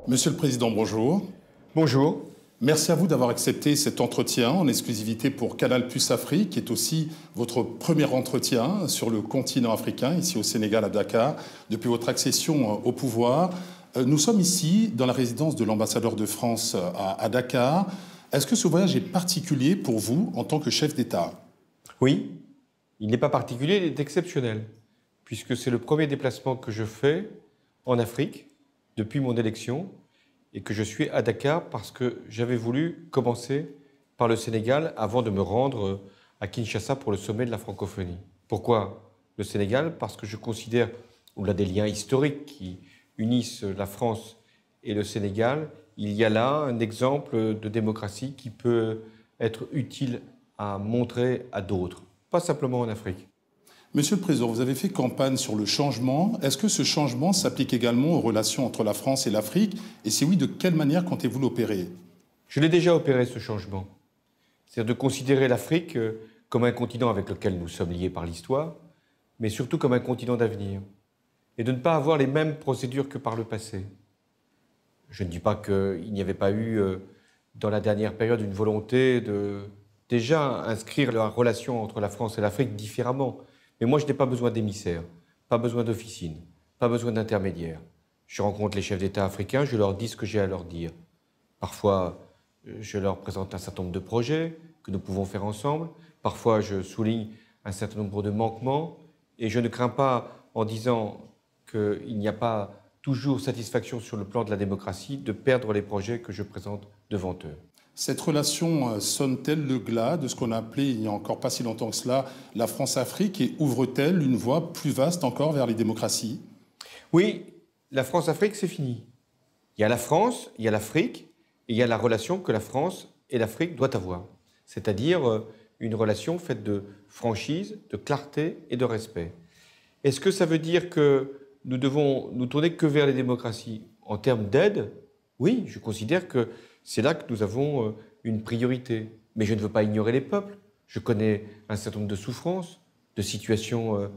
Monsieur le Président, bonjour. Bonjour. Merci à vous d'avoir accepté cet entretien en exclusivité pour Canal+ Afrique, qui est aussi votre premier entretien sur le continent africain, ici au Sénégal, à Dakar, depuis votre accession au pouvoir. Nous sommes ici dans la résidence de l'ambassadeur de France à Dakar. Est-ce que ce voyage est particulier pour vous en tant que chef d'État? Oui, il n'est pas particulier, il est exceptionnel, puisque c'est le premier déplacement que je fais en Afrique depuis mon élection et que je suis à Dakar parce que j'avais voulu commencer par le Sénégal avant de me rendre à Kinshasa pour le sommet de la francophonie. Pourquoi le Sénégal? Parce que je considère, au-delà des liens historiques qui unissent la France et le Sénégal, il y a là un exemple de démocratie qui peut être utile à montrer à d'autres, pas simplement en Afrique. Monsieur le Président, vous avez fait campagne sur le changement. Est-ce que ce changement s'applique également aux relations entre la France et l'Afrique? Et si oui, de quelle manière comptez-vous l'opérer? Je l'ai déjà opéré, ce changement. C'est-à-dire de considérer l'Afrique comme un continent avec lequel nous sommes liés par l'histoire, mais surtout comme un continent d'avenir. Et de ne pas avoir les mêmes procédures que par le passé. Je ne dis pas qu'il n'y avait pas eu, dans la dernière période, une volonté de déjà inscrire la relation entre la France et l'Afrique différemment. Mais moi, je n'ai pas besoin d'émissaires, pas besoin d'officines, pas besoin d'intermédiaires. Je rencontre les chefs d'État africains, je leur dis ce que j'ai à leur dire. Parfois, je leur présente un certain nombre de projets que nous pouvons faire ensemble. Parfois, je souligne un certain nombre de manquements. Et je ne crains pas, en disant qu'il n'y a pas toujours satisfaction sur le plan de la démocratie, de perdre les projets que je présente devant eux. Cette relation sonne-t-elle le glas de ce qu'on a appelé, il n'y a encore pas si longtemps que cela, la France-Afrique, et ouvre-t-elle une voie plus vaste encore vers les démocraties? Oui, la France-Afrique, c'est fini. Il y a la France, il y a l'Afrique, et il y a la relation que la France et l'Afrique doivent avoir. C'est-à-dire une relation faite de franchise, de clarté et de respect. Est-ce que ça veut dire que nous devons nous tourner que vers les démocraties? En termes d'aide, oui, je considère que c'est là que nous avons une priorité. Mais je ne veux pas ignorer les peuples. Je connais un certain nombre de souffrances, de situations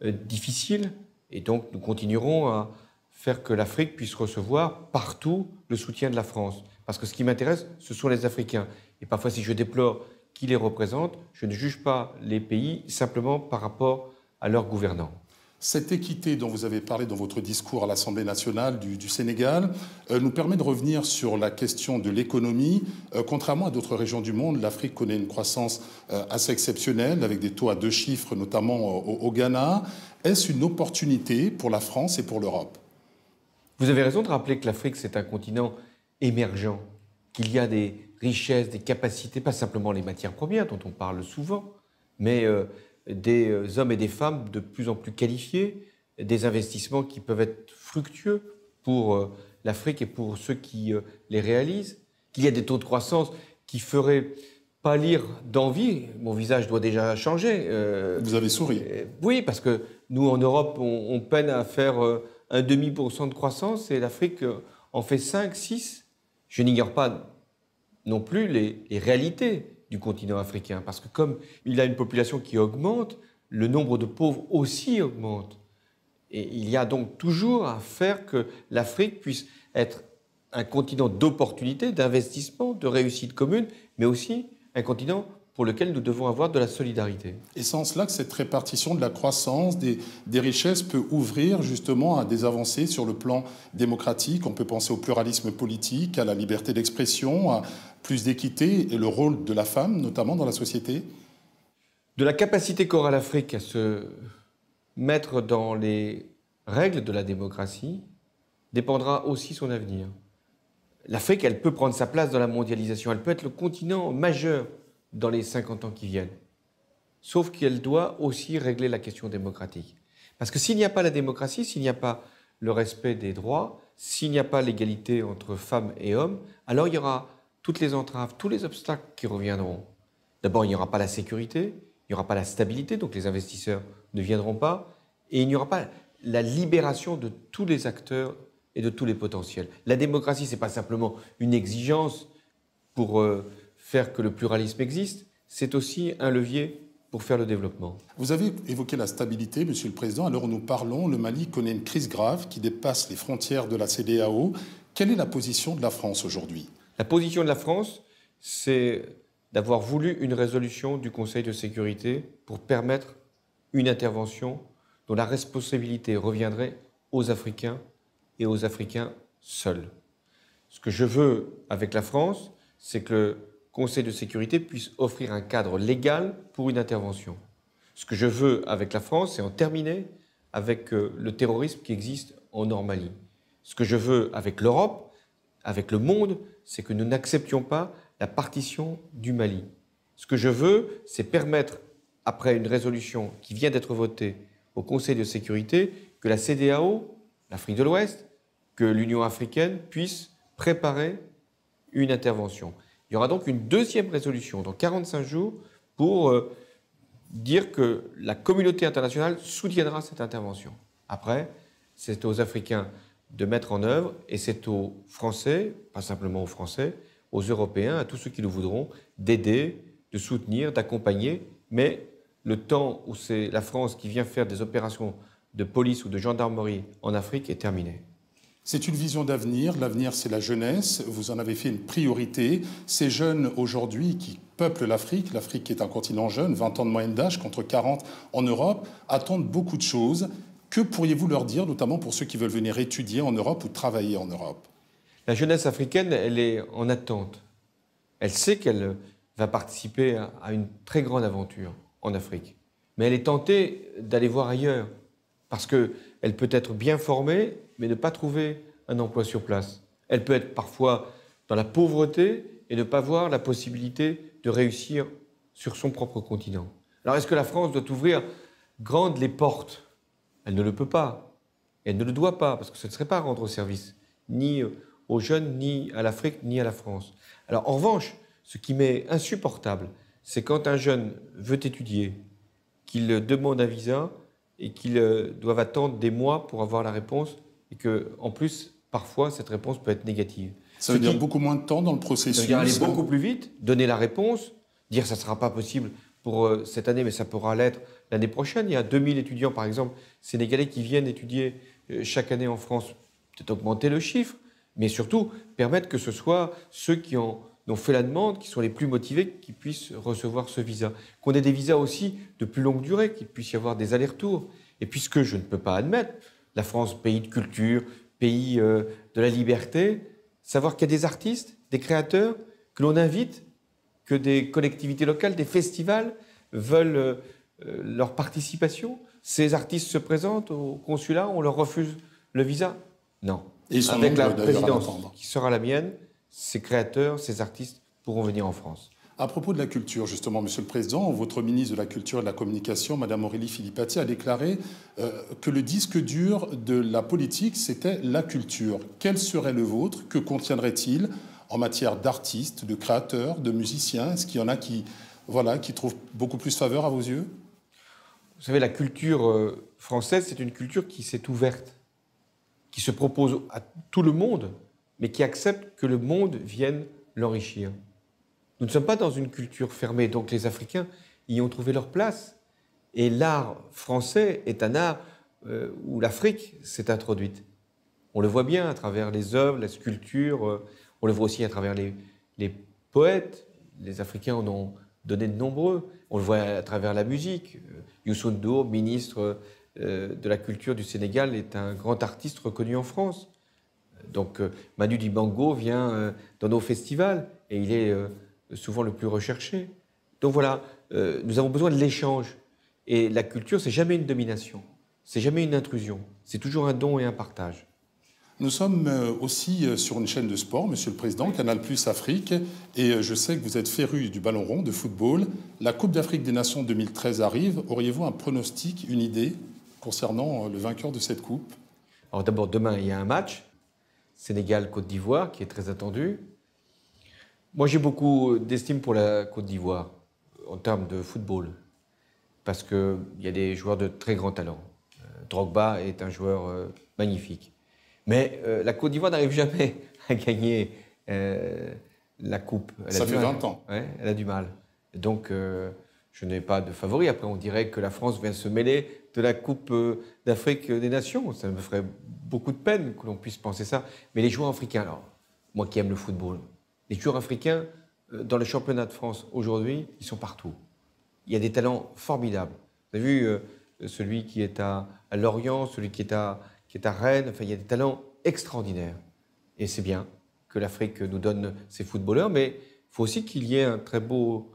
difficiles. Et donc, nous continuerons à faire que l'Afrique puisse recevoir partout le soutien de la France. Parce que ce qui m'intéresse, ce sont les Africains. Et parfois, si je déplore qui les représente, je ne juge pas les pays simplement par rapport à leurs gouvernants. Cette équité dont vous avez parlé dans votre discours à l'Assemblée nationale du Sénégal nous permet de revenir sur la question de l'économie. Contrairement à d'autres régions du monde, l'Afrique connaît une croissance assez exceptionnelle, avec des taux à 2 chiffres, notamment au Ghana. Est-ce une opportunité pour la France et pour l'Europe? Vous avez raison de rappeler que l'Afrique, c'est un continent émergent, qu'il y a des richesses, des capacités, pas simplement les matières premières dont on parle souvent, mais des hommes et des femmes de plus en plus qualifiés, des investissements qui peuvent être fructueux pour l'Afrique et pour ceux qui les réalisent, qu'il y a des taux de croissance qui feraient pâlir d'envie. Mon visage doit déjà changer. Vous avez souri. Oui, parce que nous, en Europe, on peine à faire 0,5% de croissance et l'Afrique en fait 5, 6. Je n'ignore pas non plus les réalités du continent africain, parce que comme il a une population qui augmente, le nombre de pauvres aussi augmente. Et il y a donc toujours à faire que l'Afrique puisse être un continent d'opportunités, d'investissement, de réussite commune, mais aussi un continent pour lequel nous devons avoir de la solidarité. Et c'est en cela que cette répartition de la croissance, des richesses peut ouvrir justement à des avancées sur le plan démocratique. On peut penser au pluralisme politique, à la liberté d'expression, à plus d'équité et le rôle de la femme, notamment dans la société. De la capacité qu'aura l'Afrique à se mettre dans les règles de la démocratie dépendra aussi son avenir. L'Afrique, elle peut prendre sa place dans la mondialisation, elle peut être le continent majeur dans les 50 ans qui viennent. Sauf qu'elle doit aussi régler la question démocratique. Parce que s'il n'y a pas la démocratie, s'il n'y a pas le respect des droits, s'il n'y a pas l'égalité entre femmes et hommes, alors il y aura toutes les entraves, tous les obstacles qui reviendront. D'abord, il n'y aura pas la sécurité, il n'y aura pas la stabilité, donc les investisseurs ne viendront pas, et il n'y aura pas la libération de tous les acteurs et de tous les potentiels. La démocratie, ce n'est pas simplement une exigence pour faire que le pluralisme existe, c'est aussi un levier pour faire le développement. Vous avez évoqué la stabilité, Monsieur le Président. À l'heure où nous parlons, le Mali connaît une crise grave qui dépasse les frontières de la CEDEAO. Quelle est la position de la France aujourd'hui? La position de la France, c'est d'avoir voulu une résolution du Conseil de sécurité pour permettre une intervention dont la responsabilité reviendrait aux Africains et aux Africains seuls. Ce que je veux avec la France, c'est que le Conseil de sécurité puisse offrir un cadre légal pour une intervention. Ce que je veux avec la France, c'est en terminer avec le terrorisme qui existe en Nord-Mali. Ce que je veux avec l'Europe, avec le monde, c'est que nous n'acceptions pas la partition du Mali. Ce que je veux, c'est permettre, après une résolution qui vient d'être votée au Conseil de sécurité, que la CEDEAO, l'Afrique de l'Ouest, que l'Union africaine puisse préparer une intervention. Il y aura donc une deuxième résolution dans 45 jours pour dire que la communauté internationale soutiendra cette intervention. Après, c'est aux Africains de mettre en œuvre et c'est aux Français, pas simplement aux Français, aux Européens, à tous ceux qui le voudront, d'aider, de soutenir, d'accompagner. Mais le temps où c'est la France qui vient faire des opérations de police ou de gendarmerie en Afrique est terminé. C'est une vision d'avenir. L'avenir, c'est la jeunesse. Vous en avez fait une priorité. Ces jeunes aujourd'hui qui peuplent l'Afrique, l'Afrique qui est un continent jeune, 20 ans de moyenne d'âge contre 40 en Europe, attendent beaucoup de choses. Que pourriez-vous leur dire, notamment pour ceux qui veulent venir étudier en Europe ou travailler en Europe? La jeunesse africaine, elle est en attente. Elle sait qu'elle va participer à une très grande aventure en Afrique. Mais elle est tentée d'aller voir ailleurs, parce qu'elle peut être bien formée, mais ne pas trouver un emploi sur place. Elle peut être parfois dans la pauvreté et ne pas voir la possibilité de réussir sur son propre continent. Alors est-ce que la France doit ouvrir grandes les portes? Elle ne le peut pas. Elle ne le doit pas, parce que ce ne serait pas rendre service, ni aux jeunes, ni à l'Afrique, ni à la France. Alors en revanche, ce qui m'est insupportable, c'est quand un jeune veut étudier, qu'il demande un visa et qu'il doit attendre des mois pour avoir la réponse et qu'en plus, parfois, cette réponse peut être négative. Ça veut dire beaucoup moins de temps dans le processus? Ça veut dire aller beaucoup plus vite, donner la réponse, dire que ça ne sera pas possible pour cette année, mais ça pourra l'être l'année prochaine. Il y a 2000 étudiants, par exemple, sénégalais qui viennent étudier chaque année en France. Peut-être augmenter le chiffre, mais surtout permettre que ce soit ceux qui ont fait la demande, qui sont les plus motivés, qui puissent recevoir ce visa. Qu'on ait des visas aussi de plus longue durée, qu'il puisse y avoir des allers-retours. Et puisque je ne peux pas admettre, la France, pays de culture, pays de la liberté, savoir qu'il y a des artistes, des créateurs, que l'on invite, que des collectivités locales, des festivals veulent leur participation. Ces artistes se présentent au consulat, on leur refuse le visa? Non. Et avec la présidence qui sera la mienne, ces créateurs, ces artistes pourront venir en France. À propos de la culture, justement, Monsieur le Président, votre ministre de la Culture et de la Communication, Madame Aurélie Filipati, a déclaré que le disque dur de la politique, c'était la culture. Quel serait le vôtre? Que contiendrait-il en matière d'artistes, de créateurs, de musiciens? Est-ce qu'il y en a qui trouvent beaucoup plus faveur à vos yeux? Vous savez, la culture française, c'est une culture qui s'est ouverte, qui se propose à tout le monde, mais qui accepte que le monde vienne l'enrichir. Nous ne sommes pas dans une culture fermée, donc les Africains y ont trouvé leur place. Et l'art français est un art où l'Afrique s'est introduite. On le voit bien à travers les œuvres, la sculpture, on le voit aussi à travers les poètes. Les Africains en ont donné de nombreux. On le voit à travers la musique. Youssou N'Dour, ministre de la Culture du Sénégal, est un grand artiste reconnu en France. Donc Manu Dibango vient dans nos festivals et il est souvent le plus recherché. Donc voilà, nous avons besoin de l'échange. Et la culture, c'est jamais une domination, c'est jamais une intrusion, c'est toujours un don et un partage. Nous sommes aussi sur une chaîne de sport, Monsieur le Président, Canal+ Afrique, et je sais que vous êtes féru du ballon rond, de football. La Coupe d'Afrique des Nations 2013 arrive. Auriez-vous un pronostic, une idée concernant le vainqueur de cette coupe? Alors d'abord, demain, il y a un match, Sénégal-Côte d'Ivoire, qui est très attendu. Moi, j'ai beaucoup d'estime pour la Côte d'Ivoire, en termes de football, parce qu'il y a des joueurs de très grand talent. Drogba est un joueur magnifique. Mais la Côte d'Ivoire n'arrive jamais à gagner la coupe. Ça fait 20 ans. Ouais, elle a du mal. Donc, je n'ai pas de favori. Après, on dirait que la France vient se mêler de la Coupe d'Afrique des Nations. Ça me ferait beaucoup de peine que l'on puisse penser ça. Mais les joueurs africains, alors, moi qui aime le football, les joueurs africains, dans le championnat de France aujourd'hui, ils sont partout. Il y a des talents formidables. Vous avez vu celui qui est à Lorient, celui qui est à Rennes, enfin, il y a des talents extraordinaires. Et c'est bien que l'Afrique nous donne ses footballeurs, mais il faut aussi qu'il y ait un très beau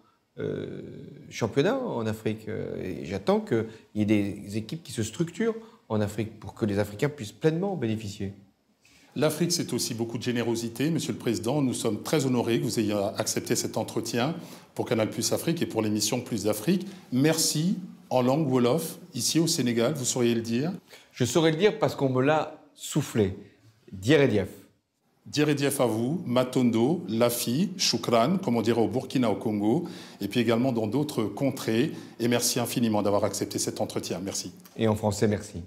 championnat en Afrique. Et j'attends qu'il y ait des équipes qui se structurent en Afrique pour que les Africains puissent pleinement en bénéficier. L'Afrique, c'est aussi beaucoup de générosité. Monsieur le Président, nous sommes très honorés que vous ayez accepté cet entretien pour Canal Plus Afrique et pour l'émission Plus d'Afrique. Merci en langue Wolof, ici au Sénégal, vous sauriez le dire? Je saurais le dire parce qu'on me l'a soufflé. Dieredief. Dieredief à vous, Matondo, Lafi, Choukran, comme on dirait au Burkina au Congo, et puis également dans d'autres contrées. Et merci infiniment d'avoir accepté cet entretien. Merci. Et en français, merci.